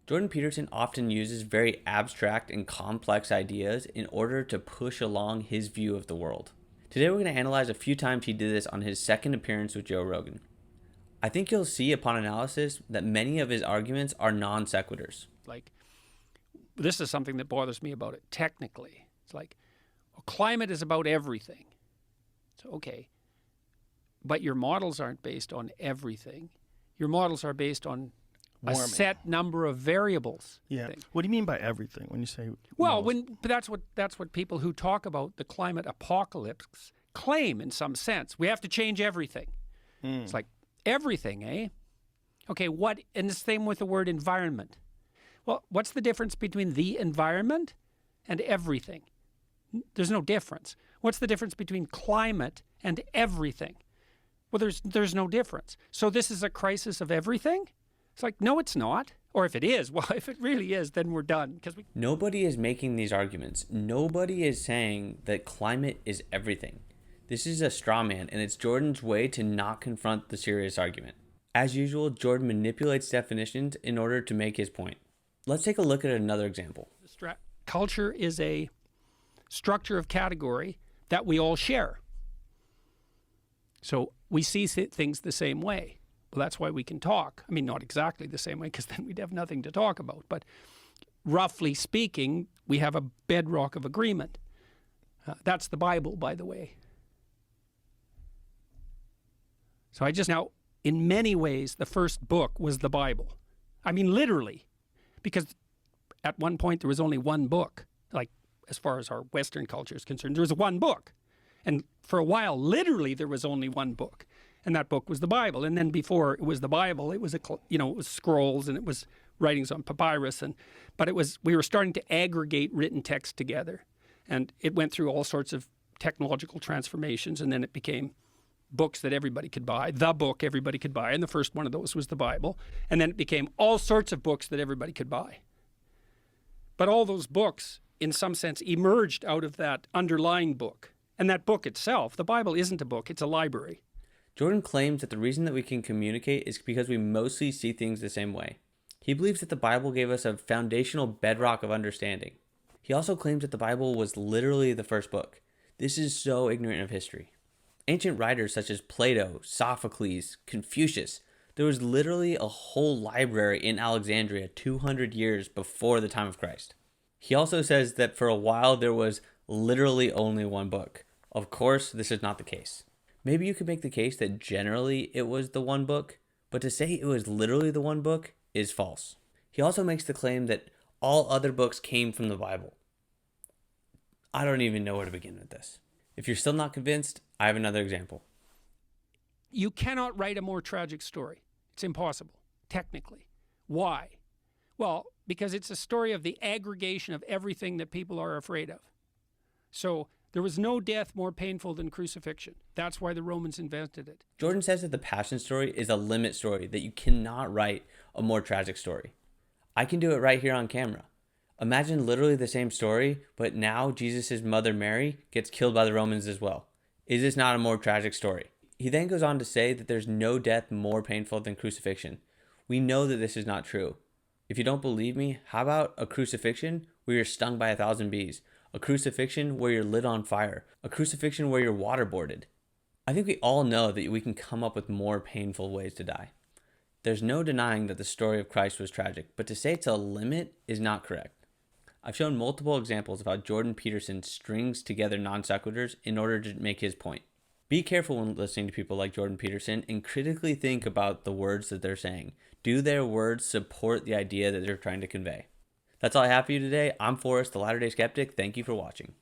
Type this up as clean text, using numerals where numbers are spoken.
Jordan Peterson often uses very abstract and complex ideas in order to push along his view of the world. Today we're going to analyze a few times he did this on his second appearance with Joe Rogan. I think you'll see upon analysis that many of his arguments are non sequiturs. Like, this is something that bothers me about it technically. It's like, well, climate is about everything. So, okay, but your models aren't based on everything. Your models are based on Warming. a set number of variables. Yeah. What do you mean by everything when you say? Well, models? but that's what people who talk about the climate apocalypse claim in some sense. We have to change everything. It's like, everything, eh? Okay, what? And the same with the word environment. Well, what's the difference between the environment and everything? There's no difference. What's the difference between climate and everything? Well, there's no difference. So this is a crisis of everything? It's like, no, it's not. Or if it is, well, if it really is, then we're done. Nobody is making these arguments. Nobody is saying that climate is everything. This is a straw man, and it's Jordan's way to not confront the serious argument. As usual, Jordan manipulates definitions in order to make his point. Let's take a look at another example. Culture is a structure of category that we all share. So we see things the same way. Well, that's why we can talk. I mean, not exactly the same way, because then we'd have nothing to talk about. But roughly speaking, we have a bedrock of agreement. That's the Bible, by the way. So now, in many ways, the first book was the Bible. I mean, literally, because at one point there was only one book. Like, as far as our Western culture is concerned, there was one book. And for a while, literally, there was only one book. And that book was the Bible. And then before it was the Bible, it was it was scrolls and it was writings on papyrus. But we were starting to aggregate written text together. And it went through all sorts of technological transformations, and then it became books that everybody could buy, the book everybody could buy, and the first one of those was the Bible. And then it became all sorts of books that everybody could buy. But all those books, in some sense, emerged out of that underlying book. And that book itself, the Bible isn't a book, it's a library. Jordan claims that the reason that we can communicate is because we mostly see things the same way. He believes that the Bible gave us a foundational bedrock of understanding. He also claims that the Bible was literally the first book. This is so ignorant of history. Ancient writers such as Plato, Sophocles, Confucius, there was literally a whole library in Alexandria 200 years before the time of Christ. He also says that for a while there was literally only one book. Of course, this is not the case. Maybe you could make the case that generally it was the one book, but to say it was literally the one book is false. He also makes the claim that all other books came from the Bible. I don't even know where to begin with this. If you're still not convinced, I have another example. You cannot write a more tragic story. It's impossible, technically. Why? Well, because it's a story of the aggregation of everything that people are afraid of. So there was no death more painful than crucifixion. That's why the Romans invented it. Jordan says that the Passion story is a limit story, that you cannot write a more tragic story. I can do it right here on camera. Imagine literally the same story, but now Jesus' mother Mary gets killed by the Romans as well. Is this not a more tragic story? He then goes on to say that there's no death more painful than crucifixion. We know that this is not true. If you don't believe me, how about a crucifixion where you're stung by 1,000 bees? A crucifixion where you're lit on fire? A crucifixion where you're waterboarded? I think we all know that we can come up with more painful ways to die. There's no denying that the story of Christ was tragic, but to say it's a limit is not correct. I've shown multiple examples of how Jordan Peterson strings together non sequiturs in order to make his point. Be careful when listening to people like Jordan Peterson and critically think about the words that they're saying. Do their words support the idea that they're trying to convey? That's all I have for you today. I'm Forrest, the Latter-day Skeptic. Thank you for watching.